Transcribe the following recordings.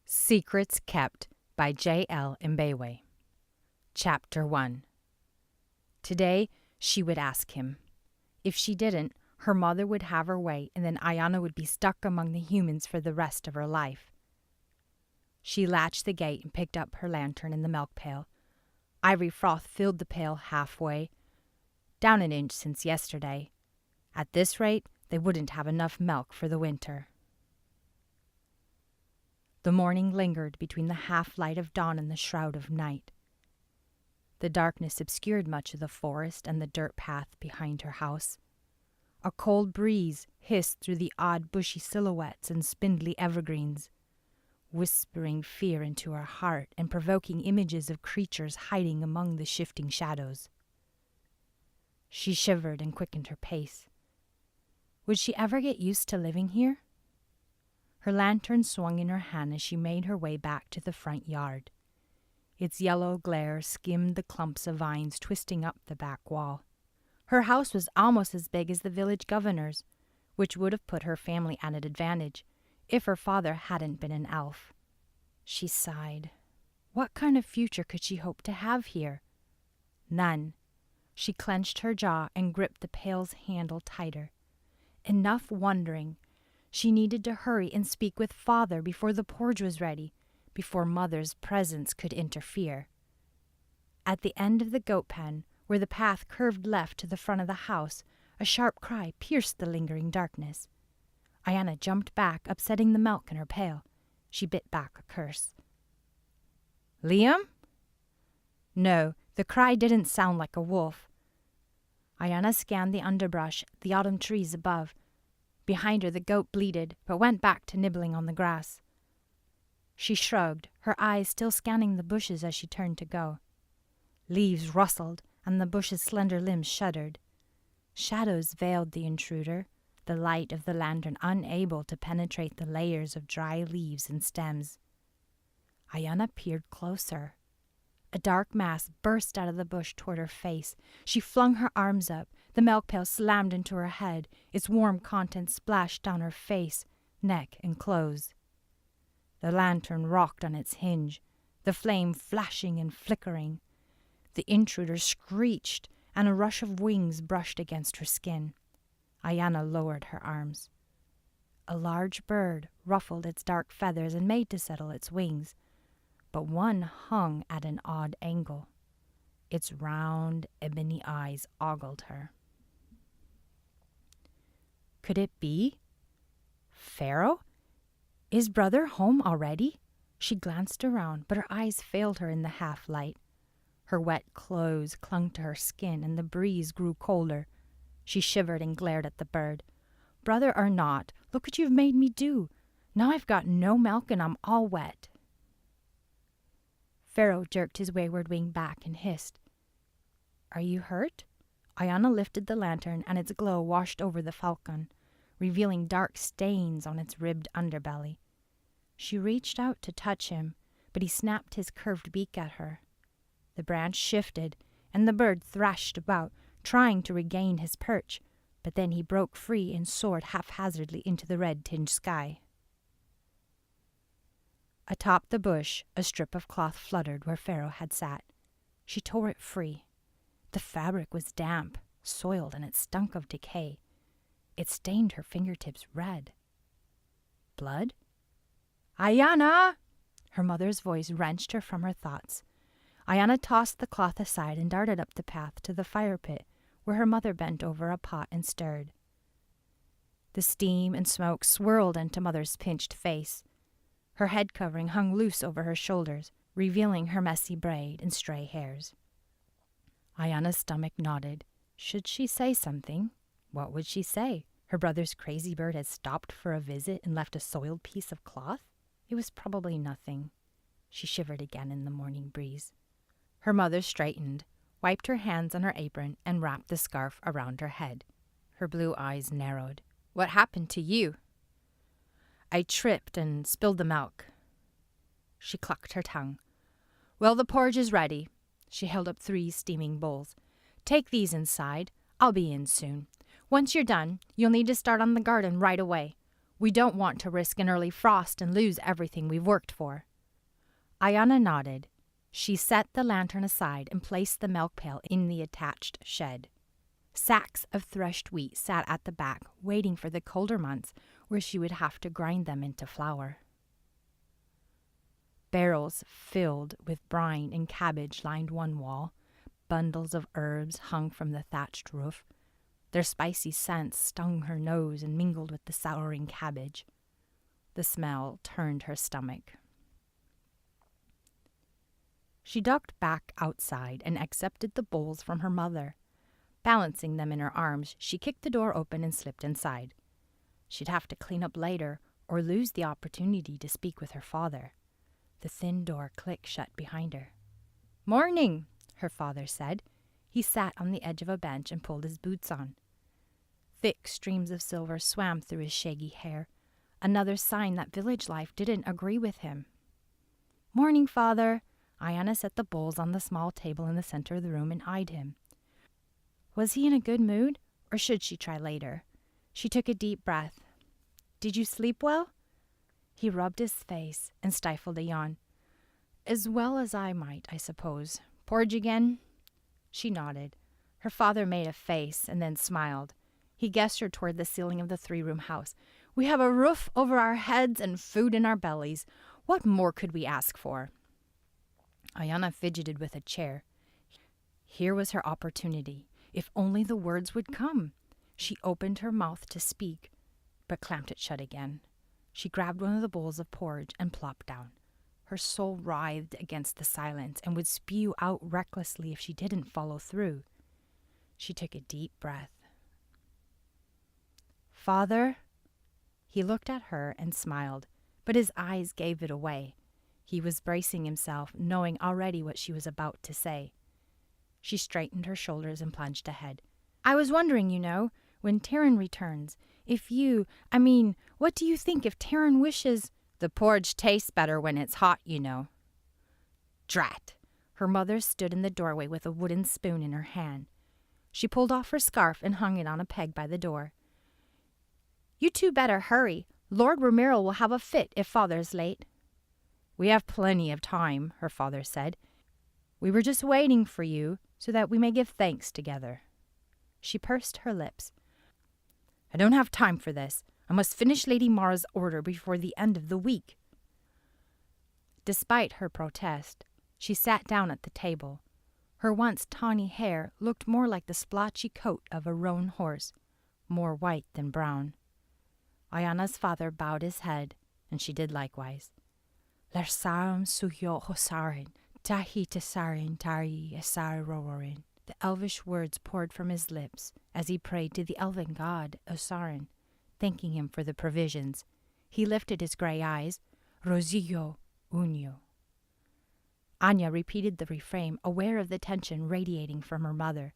Secrets Kept by J.L. Mbewe. Chapter 1. Today, she would ask him. If she didn't, her mother would have her way, and then Ayianna would be stuck among the humans for the rest of her life. She latched the gate and picked up her lantern in the milk pail. Ivory froth filled the pail halfway, down an inch since yesterday. At this rate, they wouldn't have enough milk for the winter. The morning lingered between the half-light of dawn and the shroud of night. The darkness obscured much of the forest and the dirt path behind her house. A cold breeze hissed through the odd bushy silhouettes and spindly evergreens, whispering fear into her heart and provoking images of creatures hiding among the shifting shadows. She shivered and quickened her pace. Would she ever get used to living here? Her lantern swung in her hand as she made her way back to the front yard. Its yellow glare skimmed the clumps of vines twisting up the back wall. Her house was almost as big as the village governor's, which would have put her family at an advantage if her father hadn't been an elf. She sighed. What kind of future could she hope to have here? None. She clenched her jaw and gripped the pail's handle tighter. Enough wondering. She needed to hurry and speak with Father before the porridge was ready, before Mother's presence could interfere. At the end of the goat pen, where the path curved left to the front of the house, a sharp cry pierced the lingering darkness. Ayianna jumped back, upsetting the milk in her pail. She bit back a curse. Liam? No, the cry didn't sound like a wolf. Ayianna scanned the underbrush, the autumn trees above. Behind her the goat bleated, but went back to nibbling on the grass. She shrugged, her eyes still scanning the bushes as she turned to go. Leaves rustled, and the bush's slender limbs shuddered. Shadows veiled the intruder, the light of the lantern unable to penetrate the layers of dry leaves and stems. Ayianna peered closer. A dark mass burst out of the bush toward her face. She flung her arms up. The milk pail slammed into her head. Its warm contents splashed down her face, neck, and clothes. The lantern rocked on its hinge, the flame flashing and flickering. The intruder screeched, and a rush of wings brushed against her skin. Ayianna lowered her arms. A large bird ruffled its dark feathers and made to settle its wings, but one hung at an odd angle. Its round, ebony eyes ogled her. Could it be? Pharaoh? Is brother home already? She glanced around, but her eyes failed her in the half-light. Her wet clothes clung to her skin, and the breeze grew colder. She shivered and glared at the bird. Brother or not, look what you've made me do. Now I've got no milk and I'm all wet. Pharaoh jerked his wayward wing back and hissed. Are you hurt? Ayianna lifted the lantern, and its glow washed over the falcon, revealing dark stains on its ribbed underbelly. She reached out to touch him, but he snapped his curved beak at her. The branch shifted, and the bird thrashed about, trying to regain his perch, but then he broke free and soared haphazardly into the red-tinged sky. Atop the bush, a strip of cloth fluttered where Pharaoh had sat. She tore it free. The fabric was damp, soiled, and it stunk of decay. It stained her fingertips red. Blood? Ayianna! Her mother's voice wrenched her from her thoughts. Ayianna tossed the cloth aside and darted up the path to the fire pit, where her mother bent over a pot and stirred. The steam and smoke swirled into Mother's pinched face. Her head covering hung loose over her shoulders, revealing her messy braid and stray hairs. Ayianna's stomach nodded. Should she say something? What would she say? Her brother's crazy bird had stopped for a visit and left a soiled piece of cloth? It was probably nothing. She shivered again in the morning breeze. Her mother straightened, wiped her hands on her apron, and wrapped the scarf around her head. Her blue eyes narrowed. What happened to you? I tripped and spilled the milk. She clucked her tongue. Well, the porridge is ready. She held up 3 steaming bowls. Take these inside. I'll be in soon. Once you're done, you'll need to start on the garden right away. We don't want to risk an early frost and lose everything we've worked for." Ayianna nodded. She set the lantern aside and placed the milk pail in the attached shed. Sacks of threshed wheat sat at the back, waiting for the colder months where she would have to grind them into flour. Barrels filled with brine and cabbage lined one wall. Bundles of herbs hung from the thatched roof. Their spicy scents stung her nose and mingled with the souring cabbage. The smell turned her stomach. She ducked back outside and accepted the bowls from her mother. Balancing them in her arms, she kicked the door open and slipped inside. She'd have to clean up later or lose the opportunity to speak with her father. The thin door clicked shut behind her. "Morning," her father said. He sat on the edge of a bench and pulled his boots on. Thick streams of silver swam through his shaggy hair, another sign that village life didn't agree with him. "Morning, father." Ayianna set the bowls on the small table in the center of the room and eyed him. Was he in a good mood, or should she try later? She took a deep breath. "Did you sleep well?" He rubbed his face and stifled a yawn. "As well as I might, I suppose. Porridge again?" She nodded. Her father made a face and then smiled. He gestured toward the ceiling of the 3-room house. "We have a roof over our heads and food in our bellies. What more could we ask for?" Ayianna fidgeted with a chair. Here was her opportunity. If only the words would come. She opened her mouth to speak, but clamped it shut again. She grabbed one of the bowls of porridge and plopped down. Her soul writhed against the silence and would spew out recklessly if she didn't follow through. She took a deep breath. "Father?" He looked at her and smiled, but his eyes gave it away. He was bracing himself, knowing already what she was about to say. She straightened her shoulders and plunged ahead. "I was wondering, when Taryn returns, what do you think if Taryn wishes—" "The porridge tastes better when it's hot, Drat!" Her mother stood in the doorway with a wooden spoon in her hand. She pulled off her scarf and hung it on a peg by the door. "You two better hurry. Lord Ramiro will have a fit if father's late." "We have plenty of time," her father said. "We were just waiting for you so that we may give thanks together." She pursed her lips. "I don't have time for this. I must finish Lady Mara's order before the end of the week." Despite her protest, she sat down at the table. Her once tawny hair looked more like the splotchy coat of a roan horse, more white than brown. Ayianna's father bowed his head, and she did likewise. "Lersarum suyo hosarin, tahi tesarin tari esarororin." The elvish words poured from his lips as he prayed to the elven god Osarin, thanking him for the provisions. He lifted his gray eyes. "Rosillo unio." Anya repeated the refrain, aware of the tension radiating from her mother.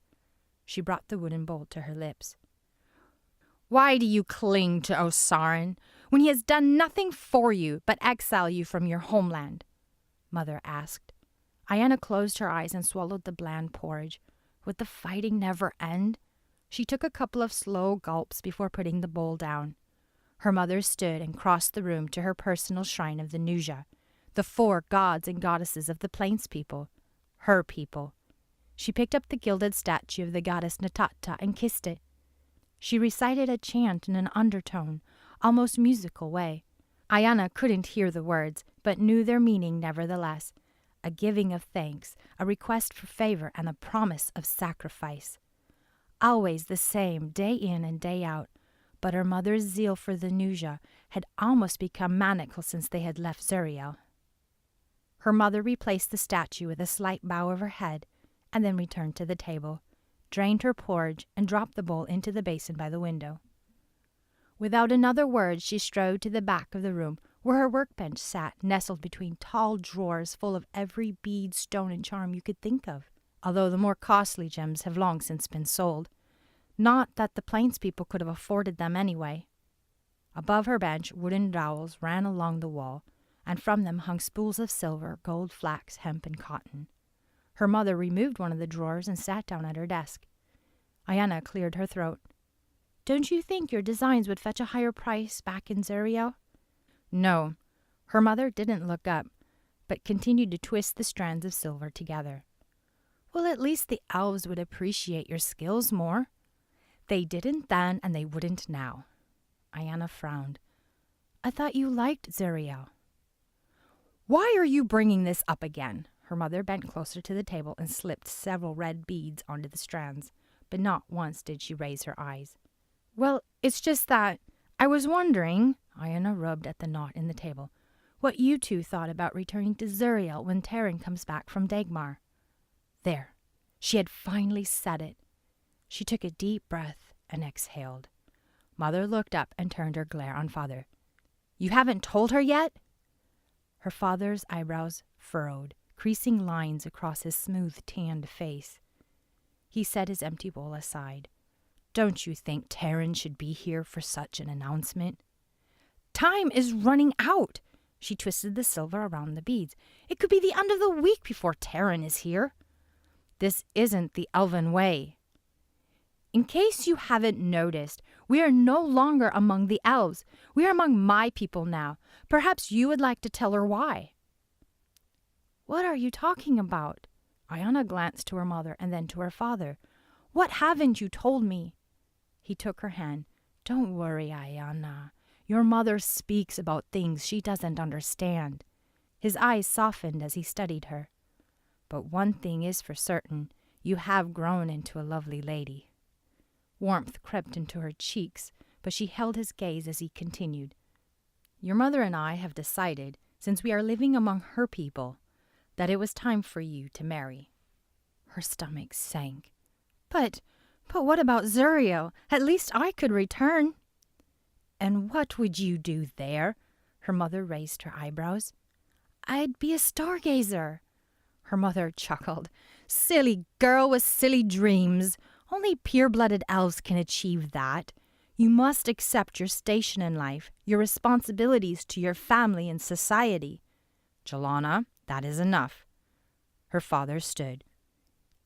She brought the wooden bowl to her lips. "Why do you cling to Osarin when he has done nothing for you but exile you from your homeland?" Mother asked. Ayianna closed her eyes and swallowed the bland porridge. Would the fighting never end? She took a couple of slow gulps before putting the bowl down. Her mother stood and crossed the room to her personal shrine of the Nuja, the 4 gods and goddesses of the Plains people, her people. She picked up the gilded statue of the goddess Natata and kissed it. She recited a chant in an undertone, almost musical way. Ayianna couldn't hear the words, but knew their meaning nevertheless. A giving of thanks, a request for favor, and a promise of sacrifice. Always the same, day in and day out, but her mother's zeal for the Nuja had almost become maniacal since they had left Zuriel. Her mother replaced the statue with a slight bow of her head, and then returned to the table, drained her porridge, and dropped the bowl into the basin by the window. Without another word, she strode to the back of the room, where her workbench sat, nestled between tall drawers full of every bead, stone, and charm you could think of, although the more costly gems have long since been sold. Not that the Plains people could have afforded them anyway. Above her bench, wooden dowels ran along the wall, and from them hung spools of silver, gold, flax, hemp, and cotton. Her mother removed one of the drawers and sat down at her desk. Ayianna cleared her throat. Don't you think your designs would fetch a higher price back in Zuriel?" No. Her mother didn't look up, but continued to twist the strands of silver together. "Well, at least the elves would appreciate your skills more." "They didn't then, and they wouldn't now." Ayianna frowned. "I thought you liked Zuriel." "Why are you bringing this up again?" Her mother bent closer to the table and slipped several red beads onto the strands, but not once did she raise her eyes. "Well, it's just that I was wondering," Ayianna rubbed at the knot in the table, "what you two thought about returning to Zuriel when Taryn comes back from Dagmar." There, she had finally said it. She took a deep breath and exhaled. Mother looked up and turned her glare on Father. "You haven't told her yet?" Her father's eyebrows furrowed, creasing lines across his smooth, tanned face. He set his empty bowl aside. "Don't you think Taryn should be here for such an announcement?" "Time is running out." She twisted the silver around the beads. "It could be the end of the week before Taryn is here." "This isn't the elven way." "In case you haven't noticed, we are no longer among the elves. We are among my people now. Perhaps you would like to tell her why." "What are you talking about?" Ayianna glanced to her mother and then to her father. "What haven't you told me?" He took her hand. "Don't worry, Ayianna. Your mother speaks about things she doesn't understand." His eyes softened as he studied her. "But one thing is for certain. You have grown into a lovely lady." Warmth crept into her cheeks, but she held his gaze as he continued. "Your mother and I have decided, since we are living among her people, that it was time for you to marry." Her stomach sank. But what about Zuriel? At least I could return." "And what would you do there?" Her mother raised her eyebrows. "I'd be a stargazer." Her mother chuckled. "Silly girl with silly dreams. Only pure-blooded elves can achieve that. You must accept your station in life, your responsibilities to your family and society." "Jolanna, that is enough." Her father stood.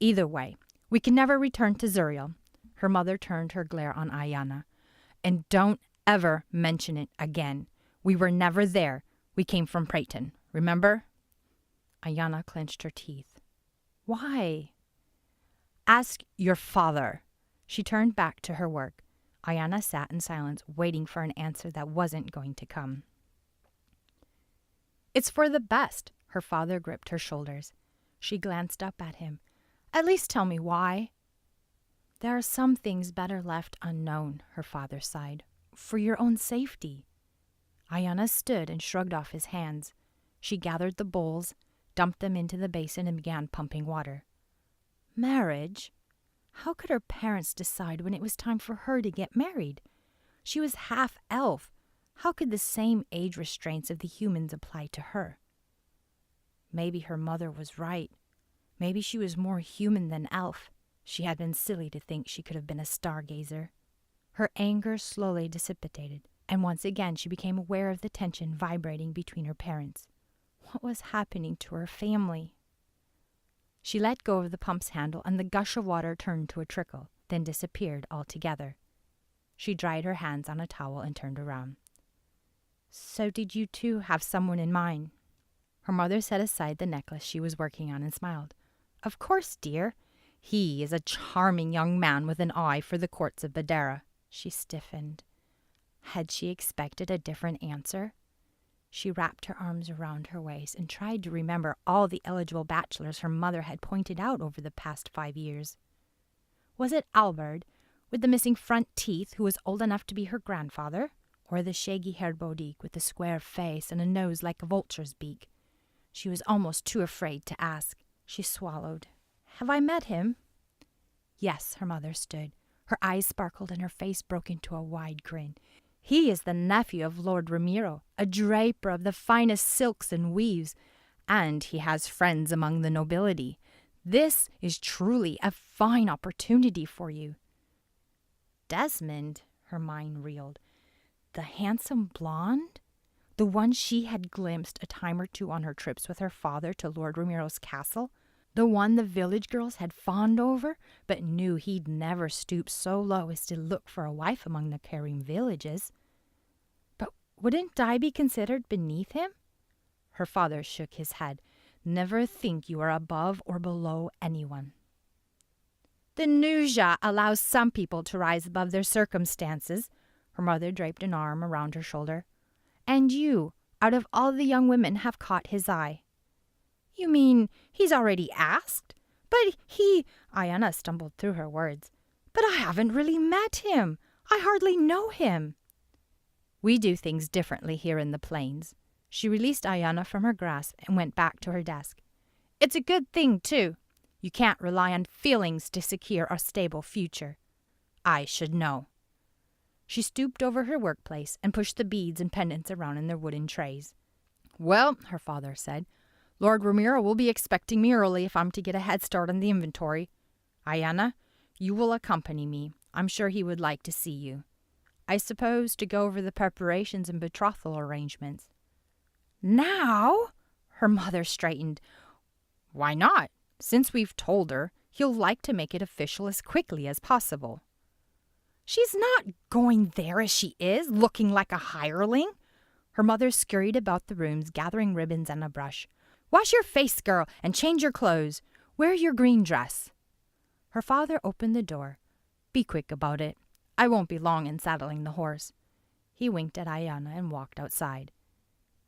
"Either way, we can never return to Zuriel." Her mother turned her glare on Ayianna. "And don't ever mention it again. We were never there. We came from Prayton, remember?" Ayianna clenched her teeth. "Why?" "Ask your father." She turned back to her work. Ayianna sat in silence, waiting for an answer that wasn't going to come. "It's for the best." Her father gripped her shoulders. She glanced up at him. "At least tell me why." "There are some things better left unknown," her father sighed. "For your own safety." Ayianna stood and shrugged off his hands. She gathered the bowls, dumped them into the basin, and began pumping water. Marriage? How could her parents decide when it was time for her to get married? She was half elf. How could the same age restraints of the humans apply to her? Maybe her mother was right. Maybe she was more human than elf. She had been silly to think she could have been a stargazer. Her anger slowly dissipated, and once again she became aware of the tension vibrating between her parents. What was happening to her family? She let go of the pump's handle, and the gush of water turned to a trickle, then disappeared altogether. She dried her hands on a towel and turned around. "So did you two have someone in mind?" Her mother set aside the necklace she was working on and smiled. "Of course, dear. He is a charming young man with an eye for the courts of Badera." She stiffened. Had she expected a different answer? She wrapped her arms around her waist and tried to remember all the eligible bachelors her mother had pointed out over the past 5 years. Was it Albert, with the missing front teeth, who was old enough to be her grandfather? Or the shaggy-haired Boudic with the square face and a nose like a vulture's beak? She was almost too afraid to ask. She swallowed. "Have I met him?" "Yes," her mother stood. Her eyes sparkled and her face broke into a wide grin. "He is the nephew of Lord Ramiro, a draper of the finest silks and weaves, and he has friends among the nobility. This is truly a fine opportunity for you." Desmond, her mind reeled. The handsome blonde? The one she had glimpsed a time or two on her trips with her father to Lord Ramiro's castle? The one the village girls had fawned over, but knew he'd never stoop so low as to look for a wife among the Karim villages. But wouldn't Di be considered beneath him? Her father shook his head. Never think you are above or below anyone. The Nuja allows some people to rise above their circumstances. Her mother draped an arm around her shoulder. And you, out of all the young women, have caught his eye. You mean he's already asked? But Ayianna stumbled through her words. But I haven't really met him. I hardly know him. We do things differently here in the plains. She released Ayianna from her grasp and went back to her desk. It's a good thing, too. You can't rely on feelings to secure a stable future. I should know. She stooped over her workplace and pushed the beads and pendants around in their wooden trays. Well, her father said, Lord Ramiro will be expecting me early if I'm to get a head start on the inventory. Ayianna, you will accompany me. I'm sure he would like to see you. I suppose to go over the preparations and betrothal arrangements. Now? Her mother straightened. Why not? Since we've told her, he'll like to make it official as quickly as possible. She's not going there as she is, looking like a hireling. Her mother scurried about the rooms, gathering ribbons and a brush. Wash your face, girl, and change your clothes. Wear your green dress. Her father opened the door. Be quick about it. I won't be long in saddling the horse. He winked at Ayianna and walked outside.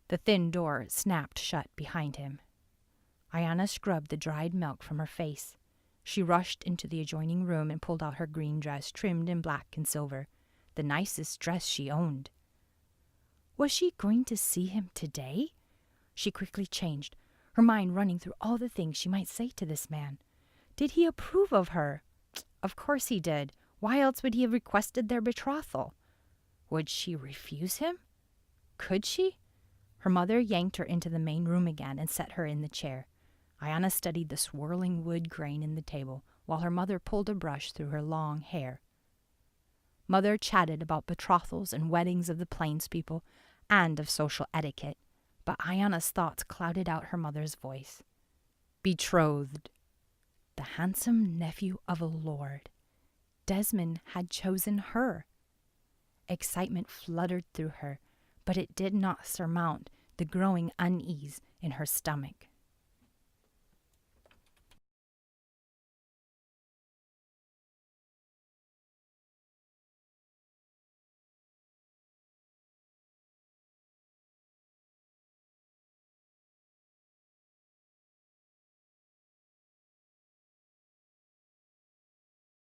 The thin door snapped shut behind him. Ayianna scrubbed the dried milk from her face. She rushed into the adjoining room and pulled out her green dress trimmed in black and silver, the nicest dress she owned. Was she going to see him today? She quickly changed, her mind running through all the things she might say to this man. Did he approve of her? Of course he did. Why else would he have requested their betrothal? Would she refuse him? Could she? Her mother yanked her into the main room again and set her in the chair. Ayianna studied the swirling wood grain in the table, while her mother pulled a brush through her long hair. Mother chatted about betrothals and weddings of the plains people, and of social etiquette, but Ayianna's thoughts clouded out her mother's voice. Betrothed. The handsome nephew of a lord. Desmond had chosen her. Excitement fluttered through her, but it did not surmount the growing unease in her stomach.